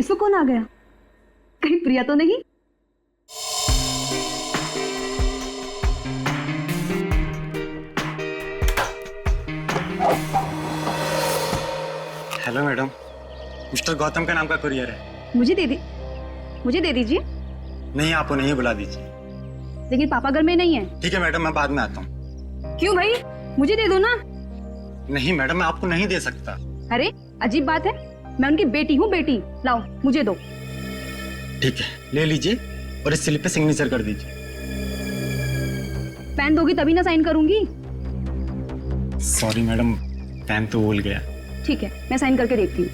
इसको कौन आ गया? कहीं प्रिया तो नहीं? हेलो मैडम, मिस्टर गौतम का नाम का कुरियर है। मुझे दे दीजिए। नहीं, आप उन्हें ही बुला दीजिए। लेकिन पापा घर में नहीं है। ठीक है मैडम, मैं बाद में आता हूँ। क्यों भाई, मुझे दे दो ना। नहीं मैडम, मैं आपको नहीं दे सकता। अरे अजीब बात है, मैं उनकी बेटी हूँ, बेटी। लाओ मुझे दो। ठीक है, ले लीजिए और इस स्लिप पे सिग्नेचर कर दीजिए। पेन दोगी तभी ना साइन करूंगी। सॉरी मैडम, पेन तो भूल गया। ठीक है, मैं साइन करके देखती हूँ।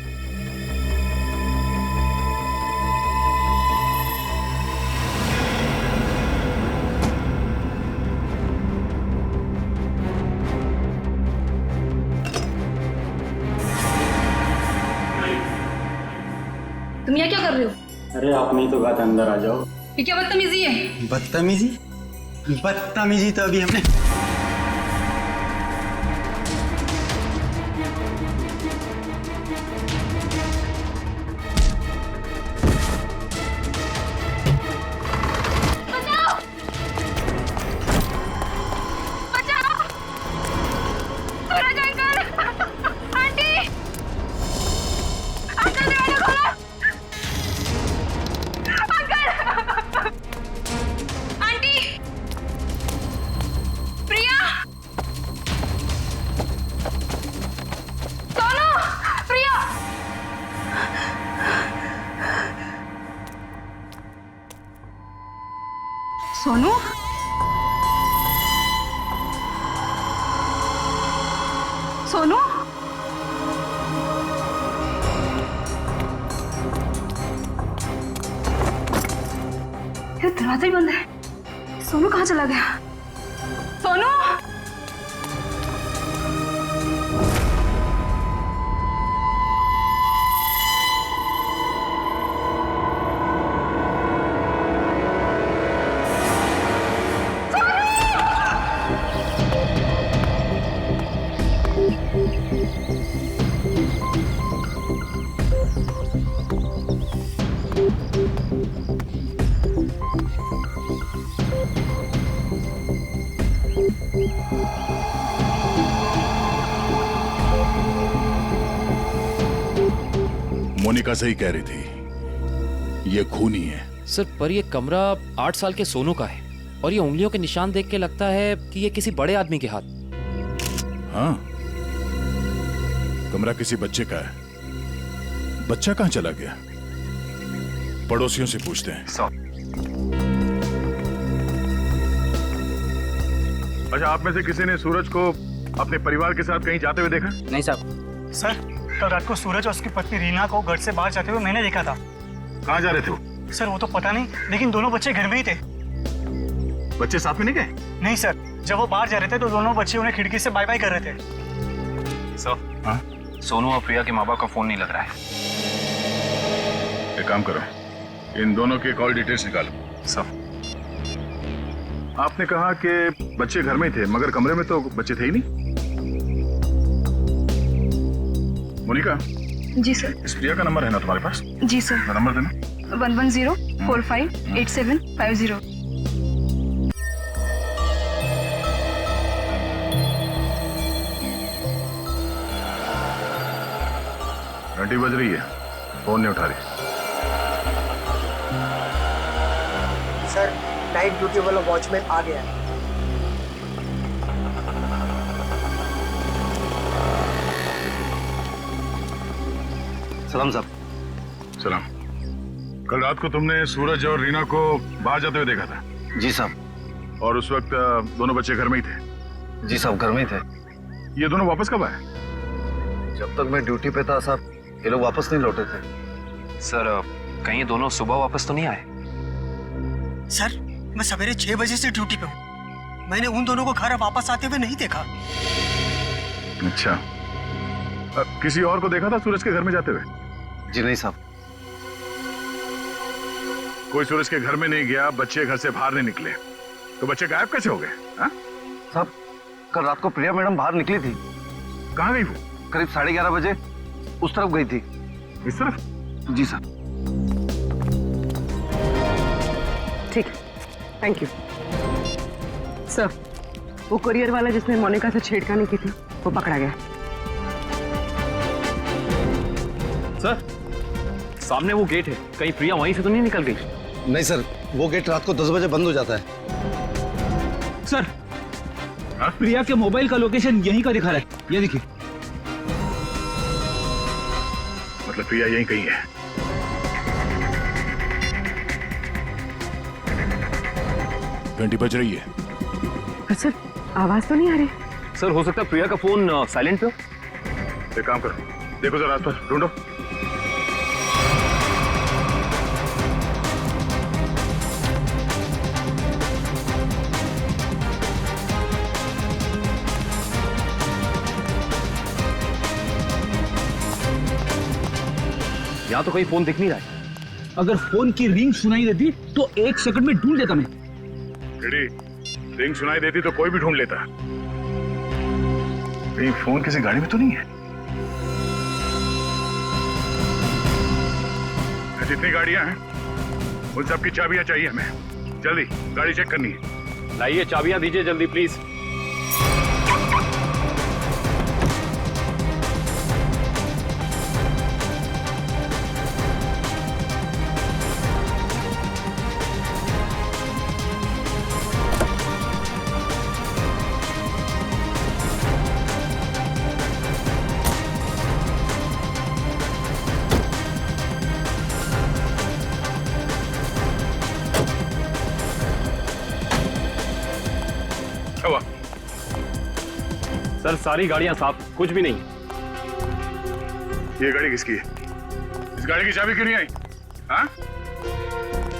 तुम यहाँ क्या कर रहे हो? अरे आपने ही तो कहा था अंदर आ जाओ। ये क्या बदतमीजी है? बदतमीजी तो अभी हमने सोनू, सोनू, ये दरवाजा ही बंद है। सोनू कहाँ चला गया? सोनू, मोनिका सही कह रही थी, ये खूनी है। सर, पर ये कमरा 8 साल के सोनू का है और ये उंगलियों के निशान देख के लगता है कि ये किसी बड़े आदमी के हाथ। हाँ, कमरा किसी बच्चे का है। बच्चा कहाँ चला गया? पड़ोसियों से पूछते हैं। अच्छा, आप में से किसी ने सूरज को अपने परिवार के साथ कहीं जाते हुए देखा? नहीं साहब। सर, कल रात को सूरज और उसकी पत्नी रीना को घर से बाहर जाते हुए मैंने देखा था। कहाँ जा रहे थे वो? सर वो तो पता नहीं, लेकिन दोनों बच्चे घर में ही थे। बच्चे साथ में नहीं गए? नहीं सर, जब वो बाहर जा रहे थे तो दोनों बच्चे उन्हें खिड़की से बाय बाय कर रहे थे। सर, हाँ? सोनू और प्रिया के माँ बाप का फोन नहीं लग रहा है। एक काम करो, इन दोनों के कॉल डिटेल्स निकालो। सर, आपने कहा कि बच्चे घर में थे, मगर कमरे में तो बच्चे थे ही नहीं। मोनिका, जी सर। इस प्रिया का नंबर है ना तुम्हारे पास? जी सर। नंबर देना। 110458750। घंटी बज रही है, फोन नहीं उठा रही। सर, नाइट ड्यूटी वाला वॉचमैन आ गया है। सलाम साहब। सलाम। कल रात को तुमने सूरज और रीना को बाहर जाते हुए देखा था? जी साहब। और उस वक्त दोनों बच्चे घर में ही थे? जी साहब, घर में ही थे। ये दोनों वापस कब आए? जब तक मैं ड्यूटी पे था साहब, ये लोग वापस नहीं लौटे थे। सर, कहीं ये दोनों सुबह वापस तो नहीं आए? सर, मैं सवेरे 6 बजे से ड्यूटी पे हूँ। मैंने उन दोनों को घर वापस आते हुए नहीं देखा। अच्छा, किसी और को देखा था सूरज के घर में जाते हुए? जी नहीं साहब। कोई सूरज के घर में नहीं गया, बच्चे घर से बाहर नहीं निकले, तो बच्चे गायब कैसे हो गए? साहब, कल रात को प्रिया मैडम बाहर निकली थी। कहाँ गई वो? करीब 11:30 बजे उस तरफ गई थी। इस तरफ? जी साहब। ठीक, थैंक यू सर। वो कुरियर वाला जिसने मोनिका से छेड़खानी की थी वो पकड़ा गया। सर, सामने वो गेट है, कहीं प्रिया वहीं से तो नहीं निकल गई? नहीं सर, वो गेट रात को 10 बजे बंद हो जाता है। सर, प्रिया के मोबाइल का लोकेशन यहीं का दिखा रहा है, ये देखिए। मतलब प्रिया यहीं कहीं है। घंटी बज रही है। पर सर आवाज तो नहीं आ रही। सर, हो सकता है प्रिया का फोन साइलेंट पे हो। एक काम करो, देखो जरा आसपास ढूंढो। यहाँ तो कहीं फोन दिख नहीं रहा है। अगर फोन की रिंग सुनाई देती तो 1 सेकंड में ढूंढ लेता मैं। रिंग सुनाई देती तो कोई भी ढूंढ लेता। कहीं फोन किसी गाड़ी में तो नहीं है? जितनी गाड़ियां हैं उन सब की चाबियां चाहिए हमें। जल्दी गाड़ी चेक करनी है। लाइए, चाबियां दीजिए जल्दी प्लीज। हुआ? सर, सारी गाड़ियां साफ, कुछ भी नहीं। ये गाड़ी किसकी है? इस गाड़ी की चाबी क्यों नहीं आई? हाँ?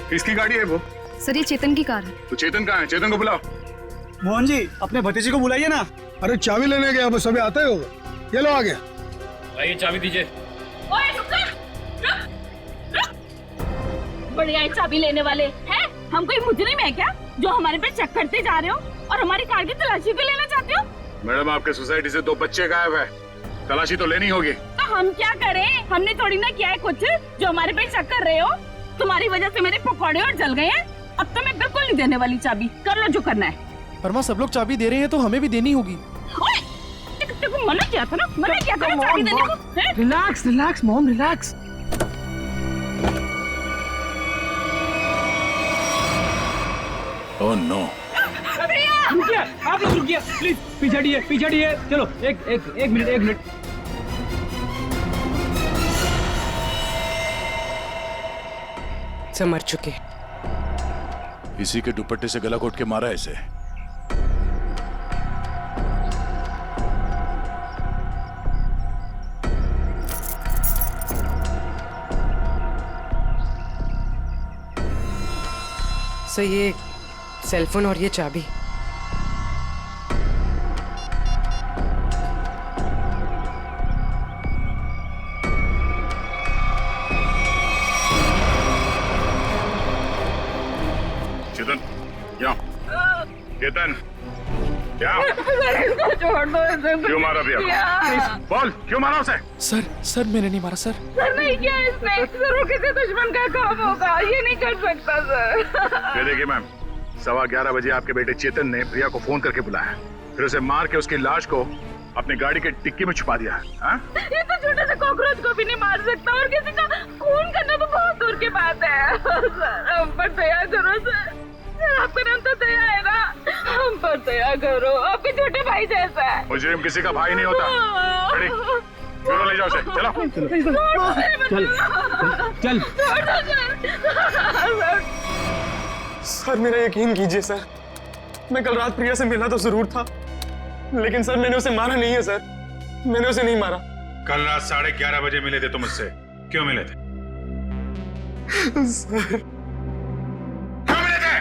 किसकी गाड़ी है वो? सर ये चेतन की कार है। तो चेतन कहाँ है? चेतन को बुलाओ। मोहन जी, अपने भतीजे को बुलाइए ना। अरे चाबी लेने गया, बस अभी आता ही होगा। ये लो आ गया। लाइए, चाबी दीजिए। ओए रुक जा, रुक। बढ़िया है चाबी लेने वाले हैं। हम कोई मुजरिम है क्या जो हमारे पे चेक करते जा रहे हो और हमारी कार की तलाशी भी लेना चाहते हो? मैडम, आपके सोसाइटी से 2 बच्चे गायब है, तलाशी तो लेनी होगी। तो हम क्या करें? हमने थोड़ी ना किया है कुछ जो हमारे पे शक कर रहे हो। तुम्हारी वजह से मेरे पकौड़े और जल गए हैं। अब तो मैं बिल्कुल नहीं देने वाली चाबी। कर लो जो करना है। परमा, सब लोग चाबी दे रहे हैं तो हमें भी देनी होगी। देखो मना किया था ना, मना किया था ना चाबी देने को। Relax relax mom, relax. Oh no. रुकिए, आप लोग रुकिए प्लीज। पीछे हटिए। चलो एक मिनट। सब मर चुके। इसी के दुपट्टे से गला घोट के मारा ऐसे। सर ये सेलफोन और ये चाबी। चेतन, यहाँ। चेतन, यहाँ। छोड़ दो इसे। क्यों मारा प्रिया? बोल, क्यों मारा उसे? सर मैंने नहीं मारा सर। सर नहीं किया इसने। जरूर किसी दुश्मन का काम होगा, ये नहीं कर सकता सर। ये देखिए मैम, 11:15 बजे आपके बेटे चेतन ने प्रिया को फोन करके बुलाया, फिर उसे मार के उसकी लाश को अपनी गाड़ी के डिक्की में छुपा दिया। हाँ? ये तो छोटे से कॉकरोच को भी नहीं मार सकता और किसी का खून करना तो बहुत दूर की बात है। सर हम पर दया करो सर, आपका नाम तो दया है ना, हम पर दया करो। आपके छोटे भाई जैसा है। मुजरिम किसी का भाई नहीं होता। रेडी? चलो ले जाओ उसे, चलो। चल। सर मेरा यकीन कीजिए सर, मैं कल रात प्रिया से मिला तो जरूर था, लेकिन सर मैंने उसे मारा नहीं है सर। मैंने उसे नहीं मारा। कल रात 11:30 बजे मिले थे तुम मुझसे, क्यों मिले थे? सर क्यों मिले थे?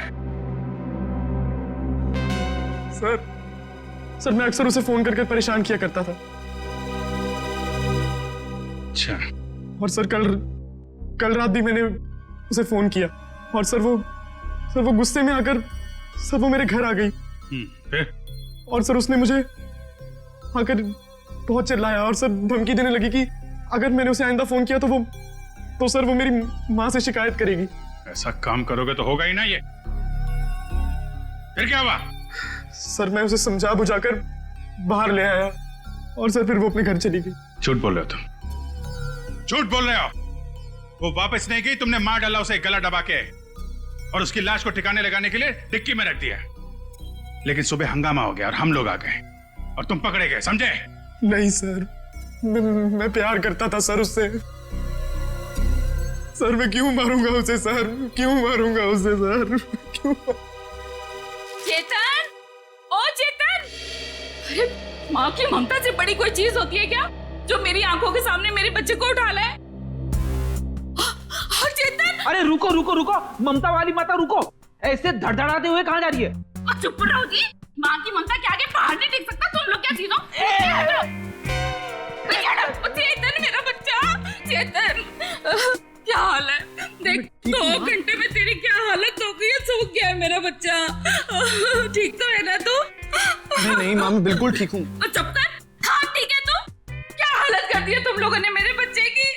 सर मैं अक्सर उसे फोन करके परेशान किया करता था। अच्छा। और सर कल रात भी मैंने उसे फोन किया और सर वो गुस्से में आकर सर वो मेरे घर आ गई। फिर? और सर उसने मुझे आकर बहुत चिल्लाया और सर धमकी देने लगी कि अगर मैंने उसे आइंदा फोन किया तो वो तो सर वो मेरी माँ से शिकायत करेगी। ऐसा काम करोगे तो होगा ही ना ये। फिर क्या हुआ? सर मैं उसे समझा बुझाकर बाहर ले आया और सर फिर वो अपने घर चली गई। झूठ बोल रहे हो तुम, झूठ बोल रहे हो। वो वापस नहीं गई, तुमने मार डाला उसे गला दबा के और उसकी लाश को ठिकाने लगाने के लिए डिक्की में रख दिया। लेकिन सुबह हंगामा हो गया और हम लोग आ गए और तुम पकड़े गए, समझे? नहीं सर, मैं प्यार करता था सर उससे। सर मैं क्यों मारूंगा उसे सर, क्यों मारूंगा उसे सर, क्यों? चेतन, ओ चेतन! अरे माँ की ममता से बड़ी कोई चीज होती है क्या जो मेरी आंखों के सामने मेरे बच्चे को उठा ले? और चेतन! अरे रुको रुको रुको, ममता वाली माता रुको, ऐसे धड़धड़ाते हुए कहाँ जा रही है? चुप रहो जी, माँ की ममता के आगे बाहर नहीं टिक सकता। तुम लोग क्या चीजों? चेतन मेरा बच्चा, चेतन क्या हाल है? देख 2 घंटे में तेरी क्या हालत हो गई है, सूख गया है मेरा बच्चा। ठीक तो है ना तू? नहीं माँ मैं बिल्कुल ठीक हूँ। चुप कर। हाँ ठीक है तू? क्या हालत कर दी है तुम लोगों ने मेरे बच्चे की?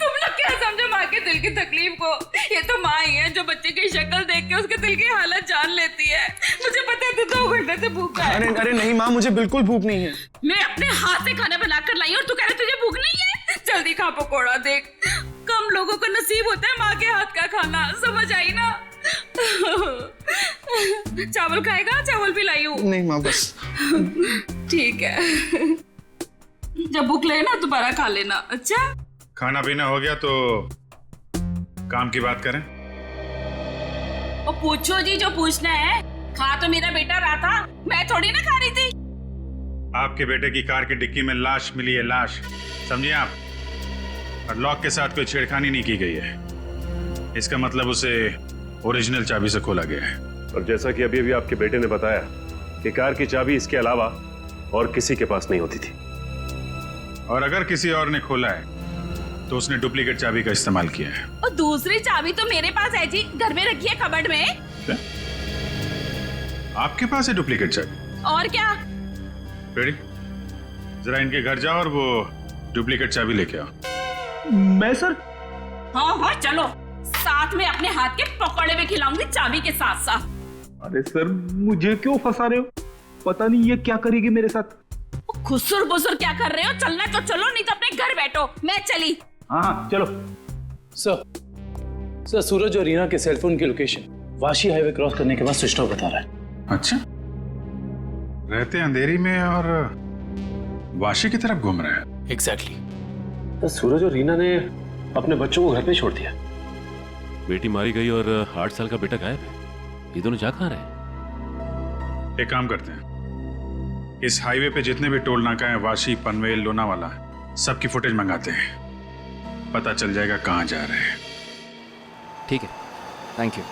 तुम लोग क्या समझो माँ के दिल की तकलीफ को? ये तो माँ ही है जो बच्चे की शक्ल देख के उसके दिल की हालत जान लेती है। मुझे पता है तू 2 घंटे से भूखा है। अरे नहीं माँ, मुझे बिल्कुल भूख नहीं है। मैं अपने हाथ से खाना बनाकर लाई और तू कह रहे तुझे भूख नहीं है? जल्दी खा पकोड़ा। देख कम लोगों को नसीब होता है माँ के हाथ का खाना, समझ आई ना? चावल खाएगा? चावल भी लाई हूँ। नहीं माँ बस। ठीक है, जब भूख लगे ना दोबारा खा लेना। अच्छा खाना पीना हो गया तो काम की बात करें। और पूछो जी जो पूछना है। खा तो मेरा बेटा रहा था, मैं थोड़ी ना खा रही थी। आपके बेटे की कार की डिक्की में लाश मिली है, लाश, समझिए आप। और लॉक के साथ कोई छेड़खानी नहीं की गई है। इसका मतलब उसे ओरिजिनल चाबी से खोला गया है। और जैसा कि अभी आपके बेटे ने बताया कि कार की चाबी इसके अलावा और किसी के पास नहीं होती थी। और अगर किसी और ने खोला है तो उसने डुप्लीकेट चाबी का इस्तेमाल किया है। और दूसरी चाबी तो मेरे पास है जी, घर में रखी है कबर्ड में। क्या? आपके पास है डुप्लीकेट चाबी? और क्या? रेडी, जरा इनके घर जाओ और वो डुप्लीकेट चाबी लेके आओ। मैं सर? हाँ चलो, साथ में अपने हाथ के पकौड़े भी खिलाऊंगी चाबी के साथ साथ। अरे सर मुझे क्यों फंसा रहे हो? पता नहीं ये क्या करेगी मेरे साथ। खुसुर बुसुर क्या कर रहे हो? चलना तो चलो, नहीं तो अपने घर बैठो। मैं चली। हाँ चलो। सर सूरज और रीना के सेलफोन की लोकेशन वाशी हाईवे क्रॉस करने के बाद स्विच ऑफ बता रहा है। अच्छा, रहते अंधेरी में और वाशी की तरफ घूम रहे हैं। एग्जैक्टली। तो सूरज और रीना ने अपने बच्चों को घर पे छोड़ दिया। बेटी मारी गई और 8 साल का बेटा गायब है। ये दोनों जा कहाँ रहे? एक काम करते हैं, इस हाईवे पे जितने भी टोल नाका हैं, वाशी, पनवेल, लोनावाला, सबकी फुटेज मंगाते हैं। पता चल जाएगा कहाँ जा रहे हैं। ठीक है, थैंक यू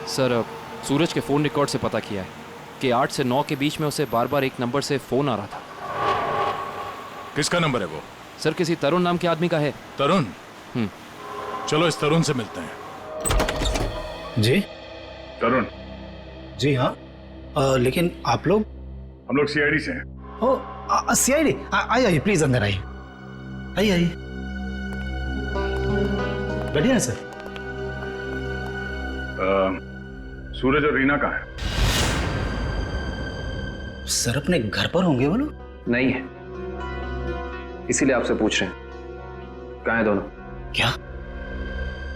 सर। सूरज के फ़ोन रिकॉर्ड से पता किया है कि 8 से 9 के बीच में उसे बार बार एक नंबर से फ़ोन आ रहा था। किसका नंबर है वो? सर किसी तरुण नाम के आदमी का है। तरुण? चलो इस तरुण से मिलते हैं। जी तरुण? जी हाँ, लेकिन आप लोग? हम लोग सीआईडी से हैं। ओ सीआईडी? आइए प्लीज अंदर आइए। आइए। बढ़िया है सर। सूरज और रीना कहाँ है? सर अपने घर पर होंगे वो लोग। नहीं है, इसीलिए आपसे पूछ रहे हैं कहाँ है दोनों। क्या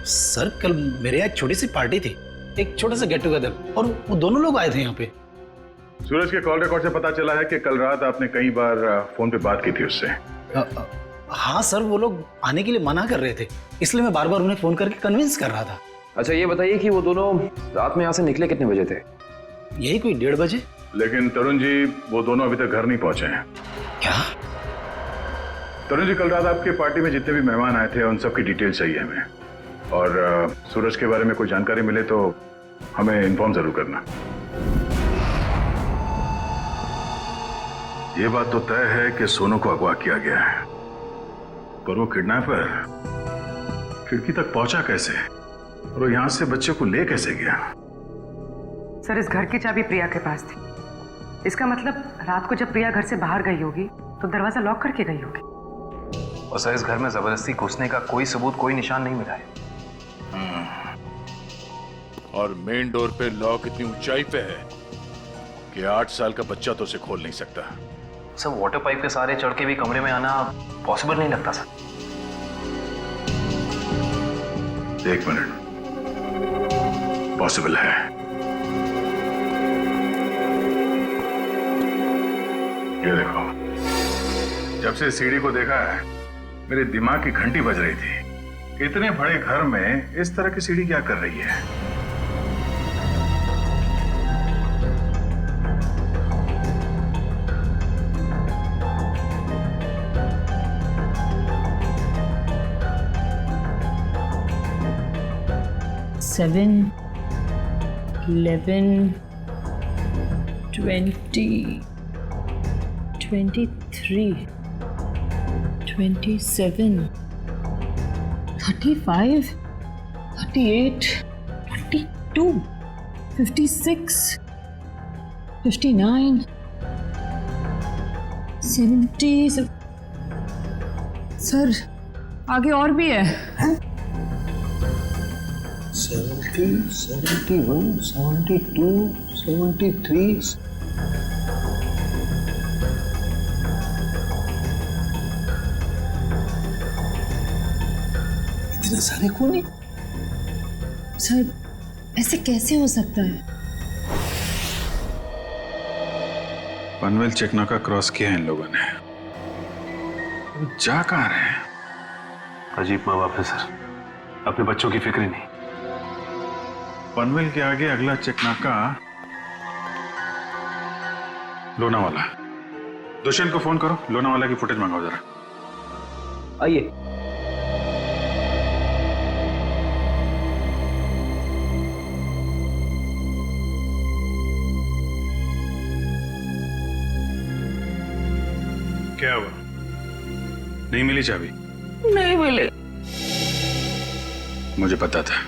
सर, कल मेरे यहाँ एक छोटी सी पार्टी थी, एक छोटा सा गेट टुगेदर, और वो दोनों लोग आए थे यहाँ पे। सूरज के कॉल रिकॉर्ड से पता चला है कि कल रात आपने कई बार फोन पे बात की थी उससे। हाँ सर, वो लोग आने के लिए मना कर रहे थे, इसलिए मैं बार बार उन्हें फोन करके कन्विंस कर रहा था। अच्छा ये बताइए कि वो दोनों रात में यहाँ से निकले कितने बजे थे? यही कोई 1:30 बजे। लेकिन तरुण जी, वो दोनों अभी तक घर नहीं पहुंचे हैं। क्या? तरुण जी, कल रात आपके पार्टी में जितने भी मेहमान आए थे उन सब की डिटेल चाहिए हमें, और सूरज के बारे में कोई जानकारी मिले तो हमें इन्फॉर्म जरूर करना। ये बात तो तय है कि सोनू को अगवा किया गया है, पर वो किडनैपर खिड़की तक पहुंचा कैसे, और वो यहां से बच्चे को ले कैसे गया? सर इस घर की चाबी प्रिया के पास थी। इसका मतलब रात को जब प्रिया घर से बाहर गई होगी तो दरवाजा लॉक करके गई होगी। और सर इस घर में जबरदस्ती घुसने का कोई सबूत, कोई निशान नहीं मिला है। और मेन डोर पे लॉक इतनी ऊंचाई पे है कि 8 साल का बच्चा तो उसे खोल नहीं सकता। सर वाटर पाइप के सहारे चढ़ के भी कमरे में आना पॉसिबल नहीं लगता सर। 1 मिनट, पॉसिबल है। ये देखो, जब से सीढ़ी को देखा है मेरे दिमाग की घंटी बज रही थी। इतने बड़े घर में इस तरह की सीढ़ी क्या कर रही है? Seven, 11, 20, 23, 27, 35, 38, 42, 56, 59, 70। सर आगे और भी है। 70, 71, 72, 73। इतने सारे कोने? सर ऐसे कैसे हो सकता है? पनवेल चेकनाका क्रॉस किया है इन लोगों ने। जा कहाँ रहे हैं? अजीब माँ बाप है सर, अपने बच्चों की फिक्र ही नहीं। पनवेल के आगे अगला चेकनाका लोनावाला। दुष्यंत को फोन करो, लोनावाला की फुटेज मंगाओ जरा। आइए। क्या हुआ? नहीं मिली चाबी? नहीं मिले। मुझे पता था।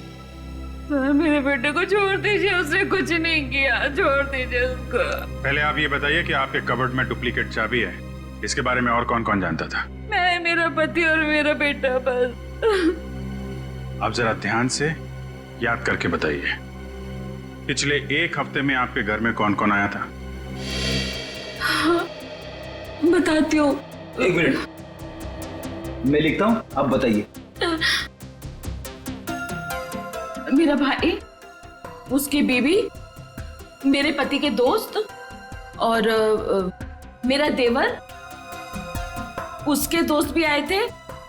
सर मेरे बेटे को छोड़ दीजिए, उसने कुछ नहीं किया, छोड़ दीजिए उसको। पहले आप ये बताइए कि आपके कबर्ड में डुप्लीकेट चाबी है, इसके बारे में और कौन कौन जानता था? मैं, मेरा पति और मेरा बेटा बस। आप जरा ध्यान से याद करके बताइए, पिछले 1 हफ्ते में आपके घर में कौन कौन आया था? हाँ, बताती हूँ। 1 मिनट, मैं लिखता हूँ, आप बताइए। मेरा भाई, उसकी बीवी, मेरे पति के दोस्त और मेरा देवर, उसके दोस्त भी आए थे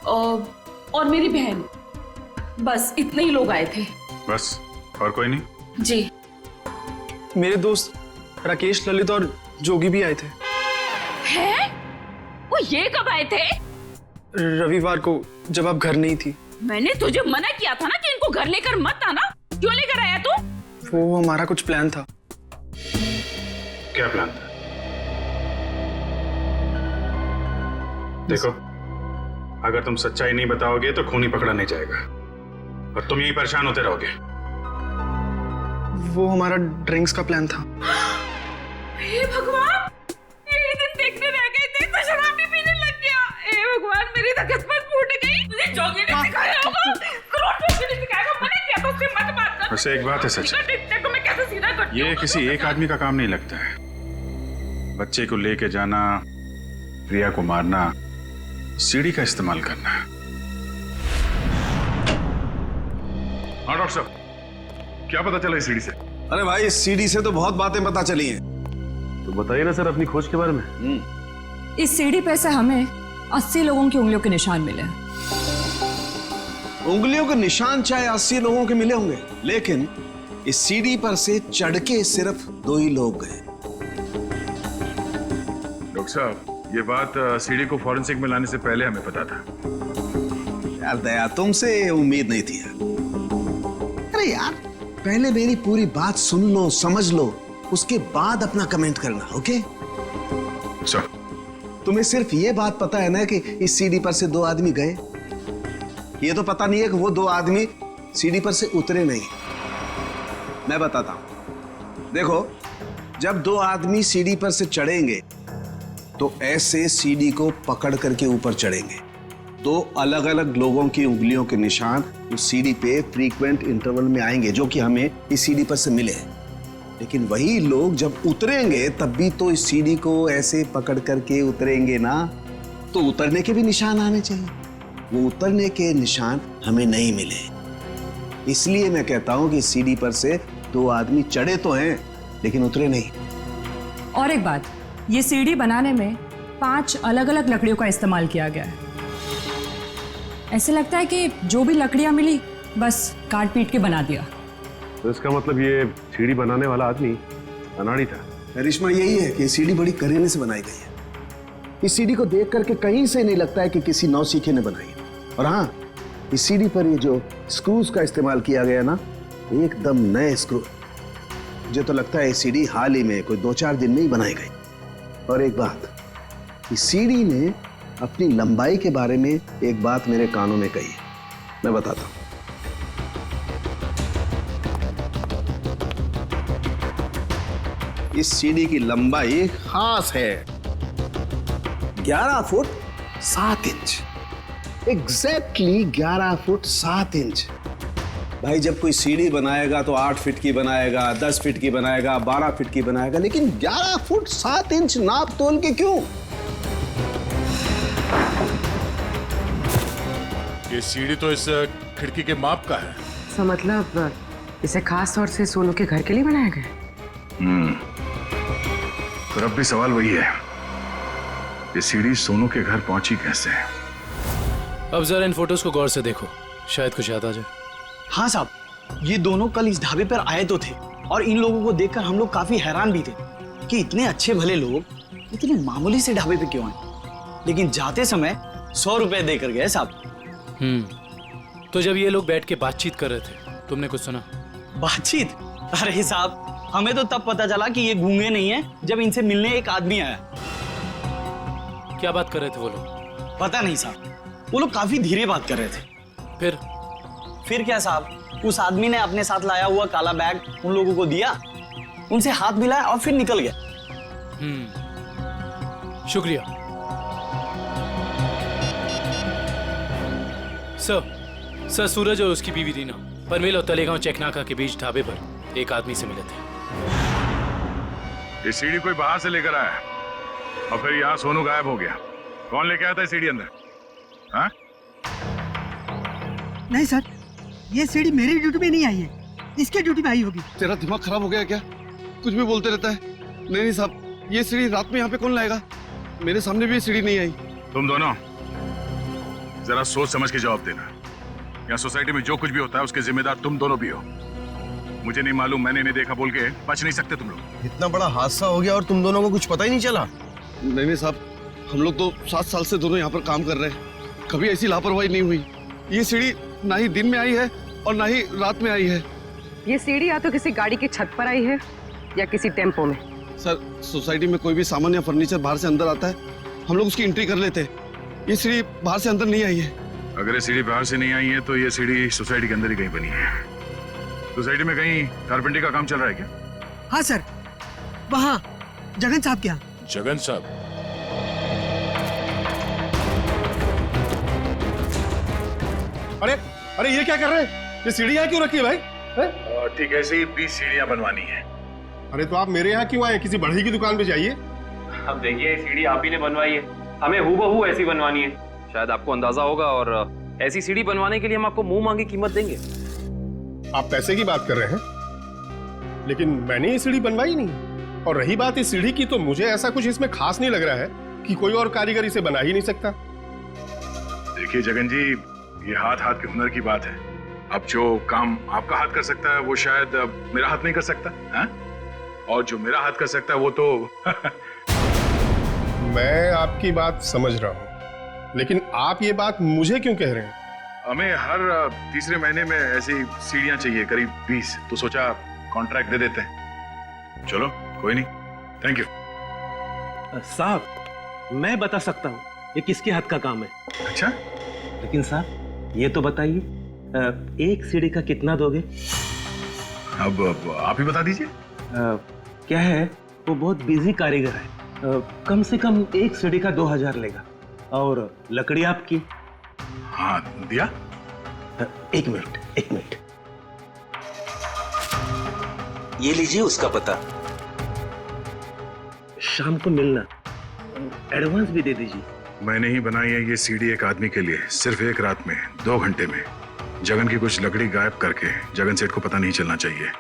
और मेरी बहन। बस इतने ही लोग आए थे। बस, और कोई नहीं? जी। मेरे दोस्त राकेश, ललित और जोगी भी आए थे। हैं? वो ये कब आए थे? रविवार को, जब आप घर नहीं थी। मैंने तुझे मना किया था ना कि इनको घर लेकर मत आना। क्यों लेकर आया तू? वो हमारा कुछ प्लान था। क्या प्लान था? देखो, अगर तुम सच्चाई नहीं बताओगे तो खून ही पकड़ा नहीं जाएगा और तुम यही परेशान होते रहोगे। वो हमारा ड्रिंक्स का प्लान था। हे भगवान, ये दिन देखने रह गए थे तो शराब भी पीने लग गया। हे भगवान, मेरी तो किस्मत फूट गई। मुझे जोगी ने सिखाया होगा, करोड़पति ने सिखाया होगा। मैंने क्या तो उससे मत बात कर। वैसे एक बात है सच, देखो मैं कैसे सीधा करती हूँ। ये किसी एक आदमी का काम नहीं लगता है। बच्चे को लेके जाना, प्रिया को मारना, सीढ़ी का इस्तेमाल करना। हाँ डॉक्टर साहब, क्या पता चला इस सीढ़ी से? अरे भाई, इस सीढ़ी से तो बहुत बातें पता चली हैं। तो बताइए ना सर अपनी खोज के बारे में। इस सीढ़ी पे से हमें 80 लोगों की उंगलियों के निशान मिले। उंगलियों के निशान चाहे 80 लोगों के मिले होंगे, लेकिन इस सीढ़ी पर से चढ़ के सिर्फ 2 ही लोग गए। डॉक्टर साहब, ये बात सीढ़ी को फॉरेंसिक में लाने से पहले हमें पता था। यार दया, तुमसे उम्मीद नहीं थी यार। अरे यार, पहले मेरी पूरी बात सुन लो, समझ लो, उसके बाद अपना कमेंट करना, ओके? सर, तुम्हें सिर्फ ये बात पता है ना कि इस सीढ़ी पर से 2 आदमी गए। ये तो पता नहीं है कि वो 2 आदमी सीढ़ी पर से उतरे नहीं। मैं बताता हूं, देखो, जब 2 आदमी सीढ़ी पर से चढ़ेंगे तो ऐसे सीढ़ी को पकड़ करके ऊपर चढ़ेंगे, दो अलग अलग लोगों की उंगलियों के निशान उस सीढ़ी पे फ्रीक्वेंट इंटरवल में आएंगे, जो कि हमें इस सीढ़ी पर से मिले। लेकिन वही लोग जब उतरेंगे तब भी तो इस सीढ़ी को ऐसे पकड़ करके उतरेंगे ना, तो उतरने के भी निशान आने चाहिए। वो उतरने के निशान हमें नहीं मिले। इसलिए मैं कहता हूं कि सीढ़ी पर से दो आदमी चढ़े तो हैं लेकिन उतरे नहीं। और एक बात, ये सीढ़ी बनाने में 5 अलग अलग लकड़ियों का इस्तेमाल किया गया है। ऐसे लगता है कि जो भी लकड़ियां मिली बस काट पीट के बना दिया। तो इसका मतलब ये सीढ़ी बनाने वाला आदमी अनाड़ी था। करिश्मा यही है कि सीढ़ी बड़ी करीने से बनाई गई है। इस सीढ़ी को देख करके कहीं से नहीं लगता है कि किसी नौसीखे ने बनाई है। और हाँ, इस सीढ़ी पर ये जो स्क्रूज का इस्तेमाल किया गया ना, एकदम नए स्क्रू। मुझे तो लगता है ये सीढ़ी हाल ही में कोई 2-4 दिन में ही बनाई गई। और एक बात, इस सीढ़ी ने अपनी लंबाई के बारे में एक बात मेरे कानों में कही है, मैं बताता हूं। इस सीढ़ी की लंबाई खास है 11 foot 7 inch. Exactly 11 foot 7 inch. भाई जब कोई सीढ़ी बनाएगा तो 8 फीट की बनाएगा, 10 फीट की बनाएगा, 12 फीट की बनाएगा, लेकिन 11 फुट 7 इंच नाप तोल के क्यों? ये सीढ़ी तो इस खिड़की के माप का है। तो मतलब इसे खास तौर से सोनू के घर के लिए बनाया गया? फिर अब भी सवाल वही है, ये सीढ़ी सोनू के घर पहुंची कैसे? अब जरा इन फोटोज को गौर से देखो, शायद कुछ याद आ जाए। हाँ साहब, ये दोनों कल इस ढाबे पर आए तो थे और इन लोगों को देखकर हम लोग काफी हैरान भी थे कि इतने अच्छे भले लोग इतने मामूली से ढाबे पे क्यों आए, लेकिन जाते समय 100 रुपए देकर गए साहब। तो जब ये लोग बैठ के बातचीत कर रहे थे, तुमने कुछ सुना? बातचीत? अरे साहब, हमें तो तब पता चला कि ये गूंगे नहीं है जब इनसे मिलने एक आदमी आया। क्या बात कर रहे थे वो लोग? पता नहीं साहब, वो लोग काफी धीरे बात कर रहे थे। फिर क्या साहब, उस आदमी ने अपने साथ लाया हुआ काला बैग उन लोगों को दिया, उनसे हाथ मिलाया और फिर निकल गया। शुक्रिया सर। सूरज और उसकी बीवी रीना परमेल और तलेगांव चेकनाका के बीच ढाबे पर एक आदमी से मिले थे। ये सीढ़ी कोई बाहर से लेकर आया और फिर यहाँ सोनू गायब हो गया। कौन लेके आया था सीढ़ी अंदर? हाँ? नहीं सर, ये सीढ़ी मेरी ड्यूटी में नहीं आई है, इसके ड्यूटी में आई होगी। तेरा दिमाग खराब हो गया क्या? कुछ भी बोलते रहता है। नहीं साहब, ये सीढ़ी रात में यहाँ पे कौन लाएगा? मेरे सामने भी ये सीढ़ी नहीं आई। तुम दोनों जरा सोच समझ के जवाब देना। यहाँ सोसाइटी में जो कुछ भी होता है उसके जिम्मेदार तुम दोनों भी हो। मुझे नहीं मालूम, मैंने नहीं देखा बोल के बच नहीं सकते तुम लोग। इतना बड़ा हादसा हो गया और तुम दोनों को कुछ पता ही नहीं चला? नहीं साहब, हम लोग तो 7 साल से दोनों यहाँ पर काम कर रहे हैं, कभी ऐसी लापरवाही नहीं हुई। ये सीढ़ी ना ही दिन में आई है और ना ही रात में आई है। ये सीढ़ी या तो किसी गाड़ी की छत पर आई है या किसी टेम्पो में। सर, सोसाइटी में कोई भी सामान या फर्नीचर बाहर से अंदर आता है, हम लोग उसकी एंट्री कर लेते हैं। ये सीढ़ी बाहर से अंदर नहीं आई है। अगर ये सीढ़ी बाहर से नहीं आई है तो ये सीढ़ी सोसाइटी के अंदर ही कहीं बनी है। सोसाइटी में कहीं कारपेंटरी का काम चल रहा है क्या? हाँ सर, वहाँ जगन साहब क्या? जगन साहब? अरे अरे ये क्या कर रहे हैं? ये सीढ़ी यहाँ क्यों रखी है भाई? ठीक है, ऐसे ही 20 सीढ़ियाँ बनवानी है। अरे तो आप मेरे यहाँ क्यों आए? किसी बढ़ई की दुकान पे जाइए। अब देखिए, सीढ़ी आप ही ने बनवाई है, हमें हूबहू ऐसी बनवानी है। शायद आपको अंदाजा होगा, और ऐसी सीढ़ी बनवाने के लिए हम आपको मुंह मांगी कीमत देंगे। आप पैसे की बात कर रहे हैं, लेकिन मैंने ये सीढ़ी बनवाई नहीं। और रही बात इस सीढ़ी की, तो मुझे ऐसा कुछ इसमें खास नहीं लग रहा है कि कोई और कारीगर इसे बना ही नहीं सकता। देखिए जगन जी, ये हाथ हाथ के हुनर की बात है। अब जो काम आपका हाथ कर सकता है वो शायद मेरा हाथ नहीं कर सकता है? और जो मेरा हाथ कर सकता है वो तो मैं आपकी बात समझ रहा हूँ, लेकिन आप ये बात मुझे क्यों कह रहे हैं? हमें हर तीसरे महीने में ऐसी सीढ़ियां चाहिए, करीब 20, तो सोचा कॉन्ट्रैक्ट दे देते हैं। चलो कोई नहीं, थैंक यू। साहब, मैं बता सकता हूँ ये किसके हाथ का काम है। अच्छा, लेकिन साहब ये तो बताइए, एक सीढ़ी का कितना दोगे? अब आप ही बता दीजिए। क्या है, वो बहुत बिजी कारीगर है, कम से कम एक सीढ़ी का 2000 लेगा। और लकड़ी आपकी, हाँ दिया। एक मिनट ये लीजिए उसका पता। शाम को मिलना, एडवांस भी दे दीजिए। मैंने ही बनाई है ये सीडी एक आदमी के लिए, सिर्फ एक रात में, 2 घंटे में। जगन की कुछ लकड़ी गायब करके जगन सेठ को पता नहीं चलना चाहिए।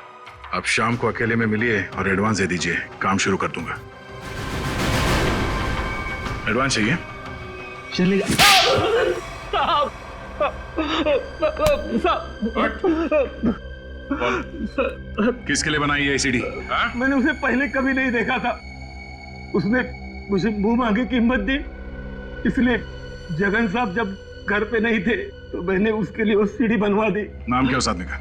आप शाम को अकेले में मिलिए और एडवांस दे दीजिए, काम शुरू कर दूंगा। एडवांस चाहिए? चलेगा। किसके लिए बनाई है सीडी? मैंने उसे पहले कभी नहीं देखा था, उसने मुझे मुंह मांगी कीमत दी, इसलिए जगन साहब जब घर पे नहीं थे तो मैंने उसके लिए वो सीडी बनवा दी। नाम क्या उस आदमी का?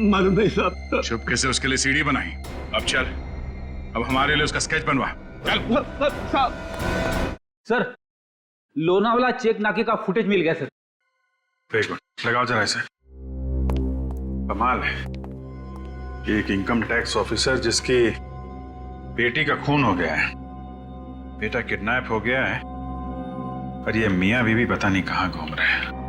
मालूम नहीं साहब। चुपके से उसके लिए सीडी बनाई। अब चल, अब हमारे लिए उसका स्केच बनवा। चल। सर, लोनावाला चेक नाके का फुटेज मिल गया सर। एक मिनट लगाओ जरा इसे। कमाल है, एक इनकम टैक्स ऑफिसर जिसकी बेटी का खून हो गया है, बेटा किडनैप हो गया है, और ये मियां बीवी पता नहीं कहां घूम रहे हैं।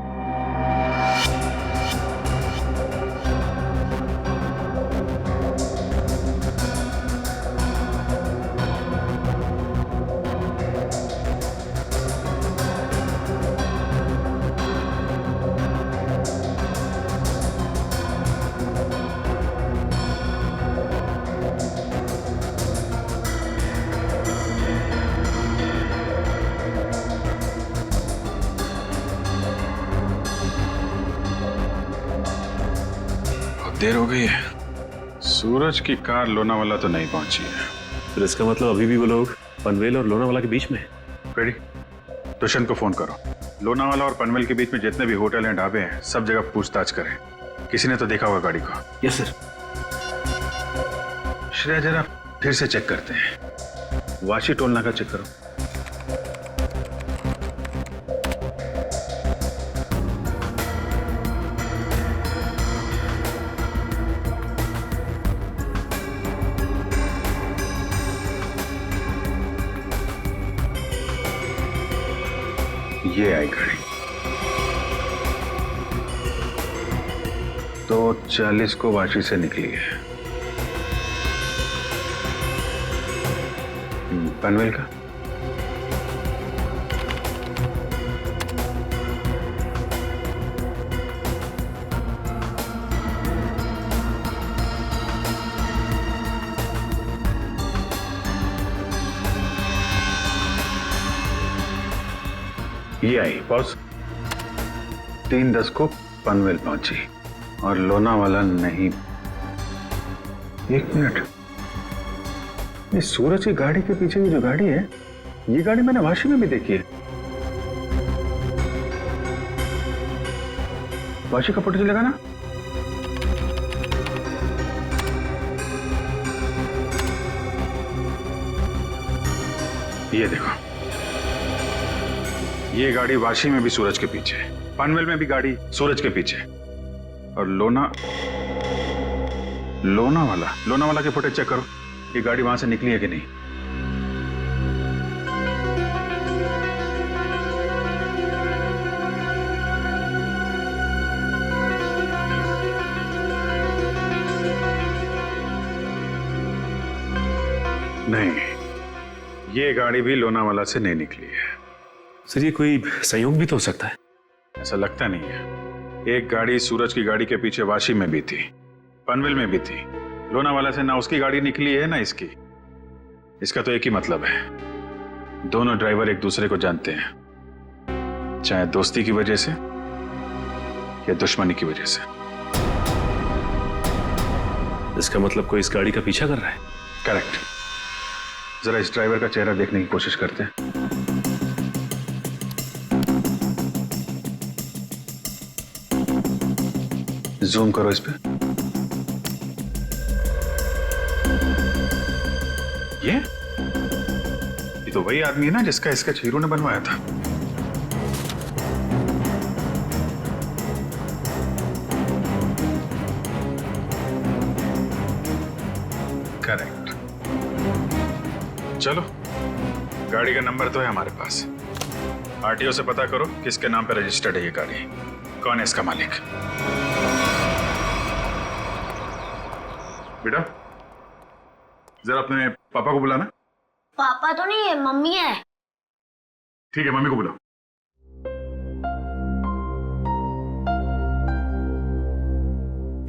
देर हो गई है, सूरज की कार लोनावाला तो नहीं पहुंची है। फिर इसका मतलब अभी भी वो लोग पनवेल और लोनावाला के बीच में है। रेडी, दुष्यंत को फोन करो। लोनावाला और पनवेल के बीच में जितने भी होटल हैं, ढाबे हैं, सब जगह पूछताछ करें। किसी ने तो देखा होगा गाड़ी को। Yes sir. श्रेया जरा फिर से चेक करते हैं, वाशी टोल नाका चेक करो। ये आई गाड़ी 2:40 को वाशी से निकली है। पनवेल का ये आई बॉस 3:10 को पनवेल पहुंची और लोनावाला नहीं। एक मिनट, ये सूरज की गाड़ी के पीछे की जो गाड़ी है, ये गाड़ी मैंने वाशी में भी देखी है। वाशी का फोटो चलेगा ना? ये देखो, ये गाड़ी वाशी में भी सूरज के पीछे, पनवेल में भी गाड़ी सूरज के पीछे, और लोनावाला के फुटेज चेक करो, ये गाड़ी वहां से निकली है कि नहीं। नहीं, ये गाड़ी भी लोनावाला से नहीं निकली है। सर, ये कोई संयोग भी तो हो सकता है। ऐसा लगता नहीं है। एक गाड़ी सूरज की गाड़ी के पीछे वाशी में भी थी, पनवेल में भी थी। लोनावाला से ना उसकी गाड़ी निकली है ना इसकी। इसका तो एक ही मतलब है, दोनों ड्राइवर एक दूसरे को जानते हैं, चाहे दोस्ती की वजह से या दुश्मनी की वजह से। इसका मतलब कोई इस गाड़ी का पीछा कर रहा है। करेक्ट। जरा इस ड्राइवर का चेहरा देखने की कोशिश करते हैं। जूम करो इस पे। ये तो वही आदमी है ना जिसका स्केच हीरो ने बनवाया था। करेक्ट। चलो, गाड़ी का नंबर तो है हमारे पास, आरटीओ से पता करो किसके नाम पे रजिस्टर्ड है ये गाड़ी, कौन है इसका मालिक। बेटा जरा अपने पापा को बुलाना। पापा तो नहीं है, मम्मी है। ठीक है, मम्मी को बुलाओ।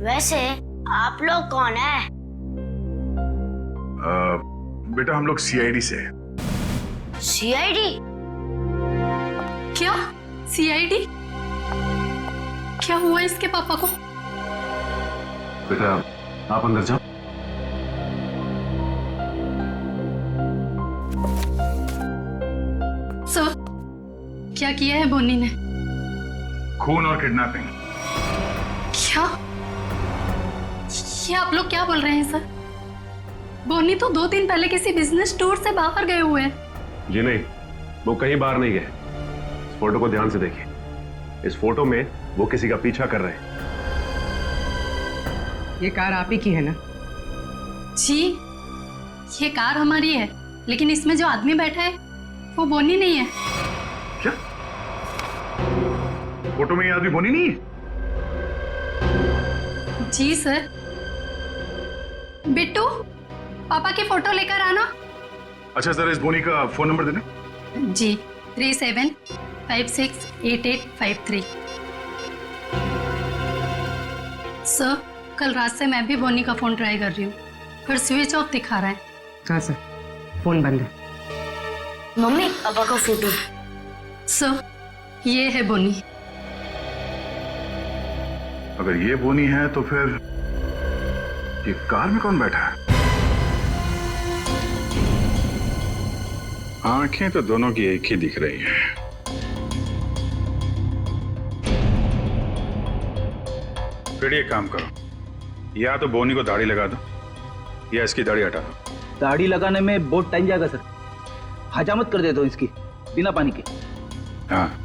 वैसे आप लोग कौन है? बेटा हम लोग सीआईडी से हैं। सीआईडी? क्या सीआईडी? क्या हुआ इसके पापा को? बेटा आप अंदर जाओ। सर क्या किया है बोनी ने? खून और किडनैपिंग। क्या? ये आप लोग क्या बोल रहे हैं सर? बोनी तो 2 दिन पहले किसी बिजनेस टूर से बाहर गए हुए हैं। जी नहीं, वो कहीं बाहर नहीं गए। इस फोटो को ध्यान से देखिए। इस फोटो में वो किसी का पीछा कर रहे हैं। ये कार आप ही की है ना? जी ये कार हमारी है, लेकिन इसमें जो आदमी बैठा है वो बोनी नहीं है। क्या फोटो में ये आदमी बोनी नहीं है? जी सर। बिट्टू पापा की फोटो लेकर आना। अच्छा जरा इस बोनी का फोन नंबर देना। जी 37568853। सर कल रात से मैं भी बोनी का फोन ट्राई कर रही हूँ, पर स्विच ऑफ दिखा रहा है। हाँ सर, फोन बंद है। मम्मी पापा का फोटो। सर ये है बोनी। अगर ये बोनी है तो फिर ये कार में कौन बैठा है? आंखें तो दोनों की एक ही दिख रही हैं। फिर एक काम करो, या तो बोनी को दाढ़ी लगा दो या इसकी दाढ़ी हटा दो। दाढ़ी लगाने में बहुत टाइम जाएगा सर, हजामत कर देता हूँ इसकी बिना पानी के। हाँ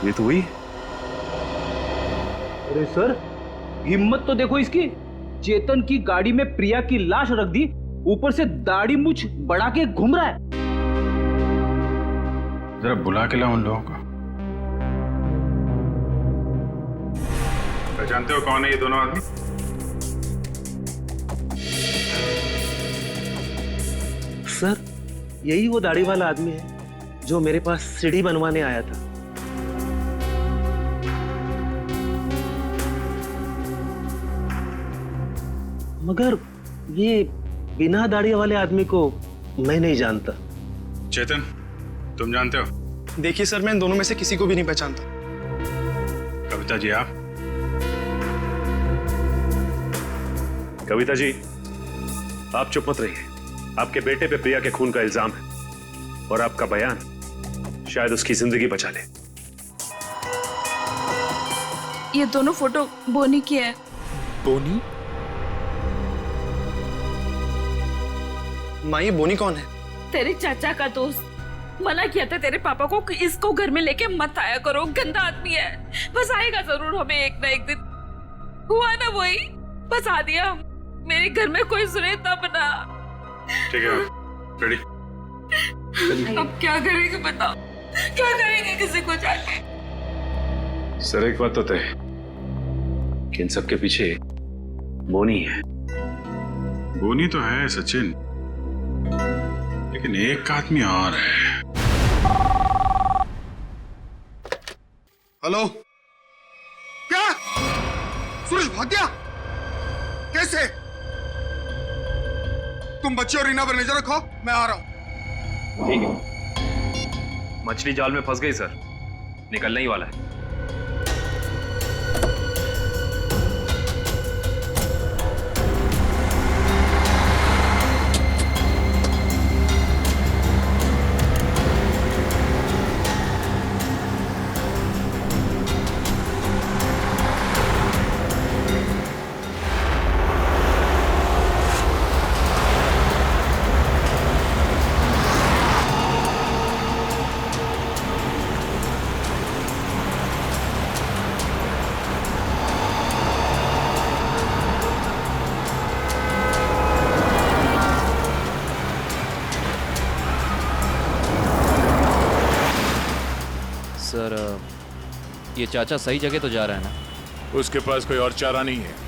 ये तो हुई। अरे सर हिम्मत तो देखो इसकी, चेतन की गाड़ी में प्रिया की लाश रख दी, ऊपर से दाढ़ी मूछ बढ़ा के घूम रहा है। जरा बुला के लाओ उन लोगों को। पहचानते हो कौन है ये दोनों आदमी? सर यही वो दाढ़ी वाला आदमी है जो मेरे पास सीढ़ी बनवाने आया था। मगर ये बिना दाढ़ी वाले आदमी को मैं नहीं जानता। चेतन तुम जानते हो? देखिए सर मैं इन दोनों में से किसी को भी नहीं पहचानता। कविता जी आप? कविता जी आप चुप मत रहिए। आपके बेटे पे प्रिया के खून का इल्जाम है और आपका बयान शायद उसकी जिंदगी बचा ले। ये दोनों फोटो बोनी की है। बोनी? माँ ये बोनी कौन है? तेरे चाचा का दोस्त। मना किया था तेरे पापा को कि इसको घर में लेके मत आया करो, गंदा आदमी है। बस आएगा जरूर हमें एक ना एक दिन। हुआ ना वही, बस आ दिया। मेरे घर में कोई सुने तब ना। ठीक है रेडी। अब क्या करेंगे बताओ, क्या करेंगे किसी को जाके? सर एक बात तो तय कि इन सबके पीछे बोनी है। बोनी तो है सचिन, लेकिन एक आदमी और है। हेलो, क्या सूरज भाग गया? कैसे? तुम बच्चे और रीना पर नजर रखो, मैं आ रहा हूं। ठीक है। मछली जाल में फंस गई सर, निकलने ही वाला है। सर ये चाचा सही जगह तो जा रहा है ना? उसके पास कोई और चारा नहीं है।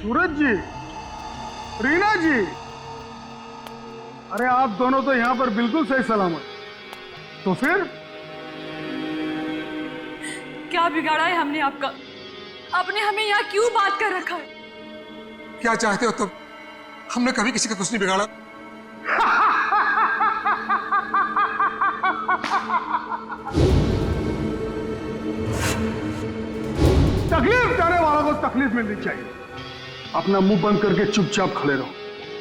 सूरज जी, रीना जी, अरे आप दोनों तो यहाँ पर बिल्कुल सही सलामत। तो फिर क्या बिगाड़ा है हमने आपका? आपने हमें यहाँ क्यों बात कर रखा है? क्या चाहते हो तुम? हमने कभी किसी का कुछ नहीं बिगाड़ा। तकलीफ देने वालों को तकलीफ मिलनी चाहिए। अपना मुंह बंद करके चुपचाप खड़े रहो,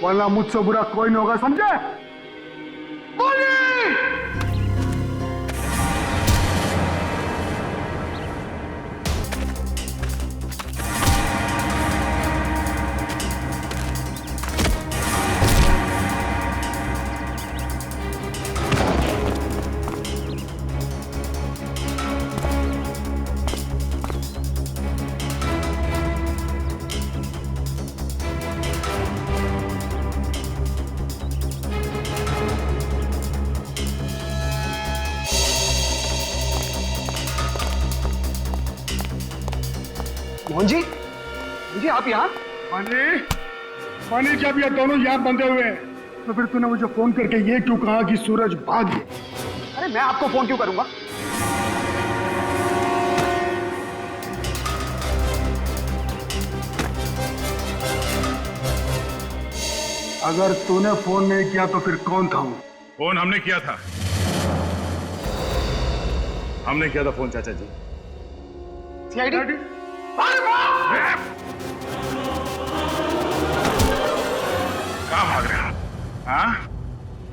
वरना मुझसे बुरा कोई नहीं होगा, समझे? मोहन जी, जी आप यहाँ? पानी जब ये दोनों यहाँ बंधे हुए हैं, तो फिर तूने मुझे फोन करके ये क्यों कहा कि सूरज भाग गया? अरे मैं आपको फोन क्यों करूंगा? अगर तूने फोन नहीं किया तो फिर कौन था वो? फोन हमने किया था। हमने किया था फोन चाचा जी। सीआईडी? कहाँ भाग रहे हो? हाँ?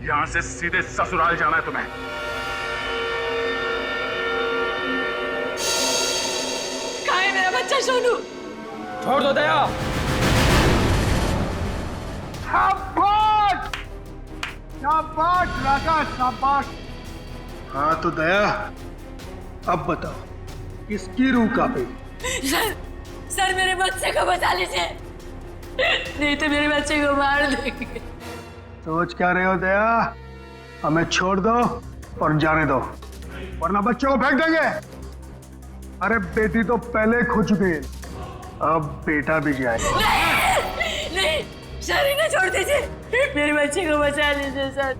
यहां से सीधे ससुराल जाना है तुम्हें। कहाँ है मेरा बच्चा सोनू? छोड़ दो दया। शाबाश! शाबाश राजा, शाबाश। हाँ तो दया, अब बताओ किसकी रूह कांपेगी? सर मेरे बच्चे को बचा लीजिए, नहीं तो मेरे बच्चे को मार देंगे। सोच क्या रहे हो दया? हमें छोड़ दो और जाने दो, वरना बच्चों को फेंक देंगे। अरे बेटी तो पहले खो चुकी है, अब बेटा भी जाएगा। नहीं, सर इन्हें छोड़ दीजिए, मेरे बच्चे को बचा लीजिए सर।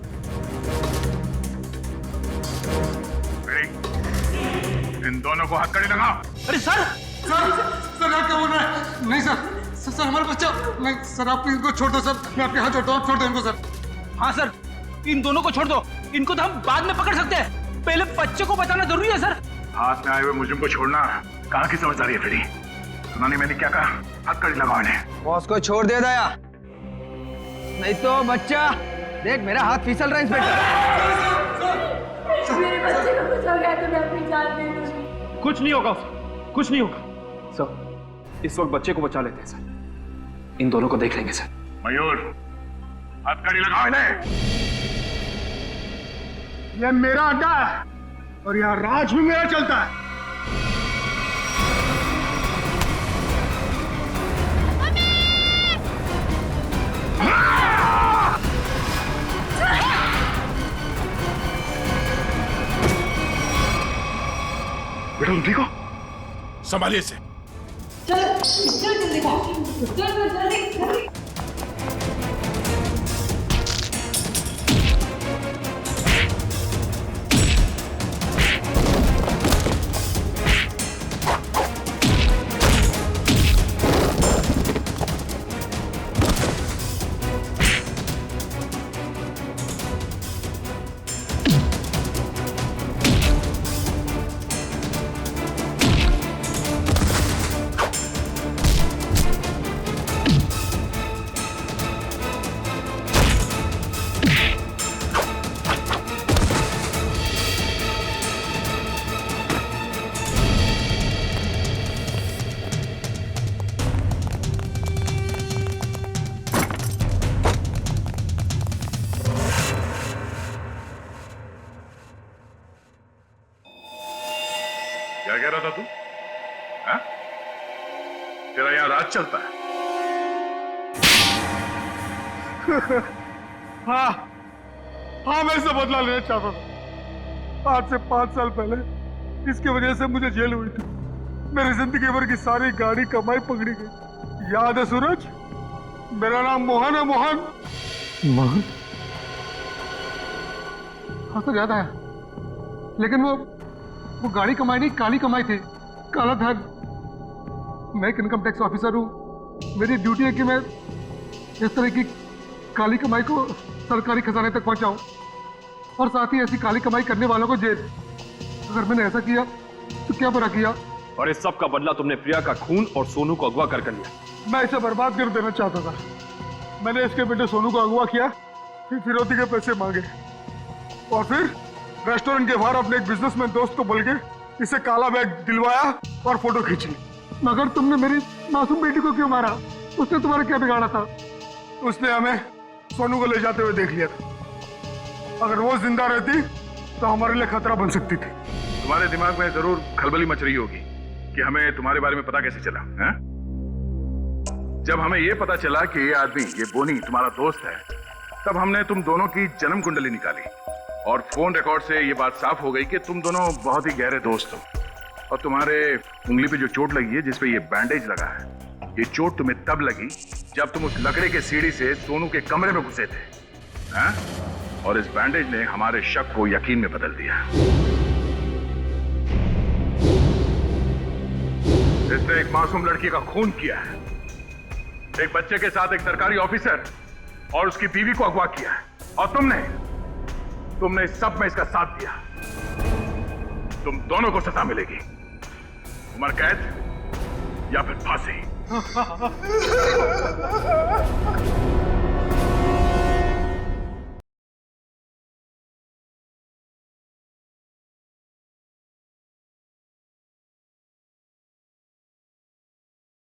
इन दोनों को हथकड़ी लगाओ। अरे सर आप क्या बोल रहे हैं? नहीं सर हमारा बच्चा नहीं सर, आप इनको छोड़ दो सर, मैं आपके हाथ जोड़ता हूँ, छोड़ दो इनको सर। हाँ सर, इन दोनों को छोड़ दो, इनको तो हम बाद में पकड़ सकते हैं, पहले बच्चे को बचाना जरूरी है सर। हाथ में आए हुए मुजरिम को छोड़ना कहाँ की समझदारी है फिर? सुना नहीं मैंने क्या कहा? हथकड़ी लगाओ इन्हें। बॉस को छोड़ दे दया, नहीं तो बच्चा देख मेरा हाथ फिसल रहा है इंस्पेक्टर। मेरे बच्चे को कुछ हो गया तो मैं अपनी जान दे दूंगी। कुछ नहीं होगा, कुछ नहीं होगा सर। इस वक्त बच्चे को बचा लेते हैं सर, इन दोनों को देख लेंगे सर। मयूर, हथकड़ी लगाओ इन्हें। ये मेरा अड्डा है और यहाँ राज भी मेरा चलता है। बेटा तुम ठीक हो? संभालिए इसे। चल जल्दी चल जल्दी। क्या कह रहा था तू? हाँ? तेरा यहाँ राज चलता है? हाँ हाँ, मैं इससे बदला लेना चाहता था। आज से 5 साल पहले इसकी वजह से मुझे जेल हुई थी। मेरी जिंदगी भर की सारी गाड़ी कमाई पकड़ी गई। याद है सूरज? मेरा नाम मोहन है। मोहन मोहन? हाँ सर, याद आया। लेकिन वो गाड़ी कमाई नहीं, काली कमाई थी। काला धन। मैं एक इनकम टैक्स ऑफिसर हूँ। मेरी ड्यूटी है कि मैं इस तरह की काली कमाई को सरकारी खजाने तक पहुंचाऊं और साथ ही ऐसी काली कमाई करने वालों को जेल। अगर मैंने ऐसा किया तो क्या बुरा किया? और इस सब का बदला तुमने प्रिया का खून और सोनू को अगवा कर लिया। मैं इसे बर्बाद कर देना चाहता था। मैंने इसके बेटे सोनू को अगवा किया, फिर फिरौती के पैसे मांगे और फिर रेस्टोरेंट के बाहर अपने एक बिजनेसमैन दोस्त को बोल के इसे काला बैग दिलवाया और फोटो खींच ली। मगर तुमने मेरी मासूम बेटी को क्यों मारा? उसने तुम्हारा क्या बिगाड़ा था? उसने हमें सोनू को ले जाते हुए देख लिया था। अगर वो जिंदा रहती तो हमारे लिए खतरा बन सकती थी। तुम्हारे दिमाग में जरूर खलबली मच रही होगी कि हमें तुम्हारे बारे में पता कैसे चला है? जब हमें ये पता चला कि ये आदमी, ये बोनी तुम्हारा दोस्त है, तब हमने तुम दोनों की जन्म कुंडली निकाली और फोन रिकॉर्ड से ये बात साफ हो गई कि तुम दोनों बहुत ही गहरे दोस्त हो। और तुम्हारे उंगली पे जो चोट लगी है, जिसपे ये बैंडेज लगा है, ये चोट तुम्हें तब लगी जब तुम उस लकड़े के सीढ़ी से सोनू के कमरे में घुसे थे। हाँ? और इस बैंडेज ने हमारे शक को यकीन में बदल दिया। इसने एक मासूम लड़की का खून किया है, एक बच्चे के साथ एक सरकारी ऑफिसर और उसकी बीवी को अगवा किया है। और तुमने इस सब में इसका साथ दिया। तुम दोनों को सजा मिलेगी, उम्र कैद या फिर फांसी।